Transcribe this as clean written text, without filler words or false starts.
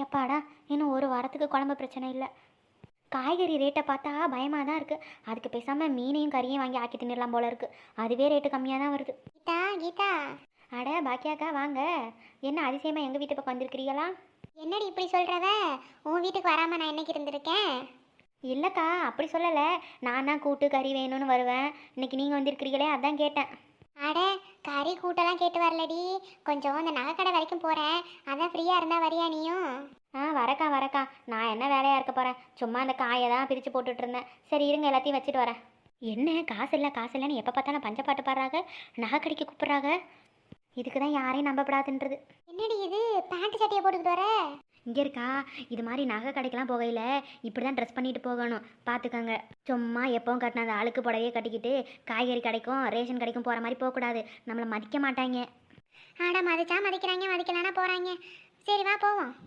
எப்பாடா இன்னும் ஒரு வாரத்துக்கு குழம்பு பிரச்சனை இல்லை. காய்கறி ரேட்டை பார்த்தா பயமாக தான் இருக்குது. அதுக்கு பேசாமல் மீனையும் கறியும் வாங்கி ஆக்கி தின்னுடலாம் போல இருக்குது. அதுவே ரேட்டு கம்மியாக தான் வருது. கீதா கீதா. அட பாக்கியாக்கா வாங்க. என்ன அதிசயமாக எங்கள் வீட்டு பக்கம் வந்திருக்கிறீங்களா? என்னடி இப்படி சொல்கிறவ? உன் வீட்டுக்கு வராமல் நான் என்னைக்கு இருந்திருக்கேன்? இல்லைக்கா அப்படி சொல்லலை. நான் தான் கூட்டு கறி வேணும்னு வருவேன். இன்னைக்கு நீங்கள் வந்திருக்கிறீங்களே அதான் கேட்டேன். அட, கறி கூட்டெல்லாம் கேட்டு வரலடி. கொஞ்சம் அந்த நகைக்கடை வரைக்கும் போகிறேன். அதான் ஃப்ரீயாக இருந்தால் வரியா நீயும்? வரக்கா. நான் என்ன வேலையாக இருக்க போகிறேன். சும்மா அந்த காயை தான் பிரித்து போட்டுட்டு இருந்தேன். சரி இருங்க எல்லாத்தையும் வச்சுட்டு வரேன். என்ன காசு இல்லைன்னு எப்போ பார்த்தாலும் பஞ்சப்பாட்டு பாடுறாங்க, நகை கடைக்கு கூப்பிட்றாங்க. இதுக்கு தான் யாரையும் நம்பப்படாதுன்றது. என்னடி இது பேண்ட் சட்டையை போட்டுக்கிட்டு வர? இங்கே இருக்கா, இது மாதிரி நகை கடைக்கெலாம் போகையில் இப்படி தான் ட்ரெஸ் பண்ணிட்டு போகணும் பார்த்துக்கோங்க. சும்மா எப்பவும் கட்டின அந்த அழுக்கு புடவையே கட்டிக்கிட்டு காய்கறி கடைக்கும் ரேஷன் கடைக்கும் போகிற மாதிரி போகக்கூடாது. நம்மளை மதிக்க மாட்டாங்க. ஆடா, மதிச்சா மதிக்கிறாங்க, மதிக்கலான்னா போகிறாங்க. சரி வா போவோம்.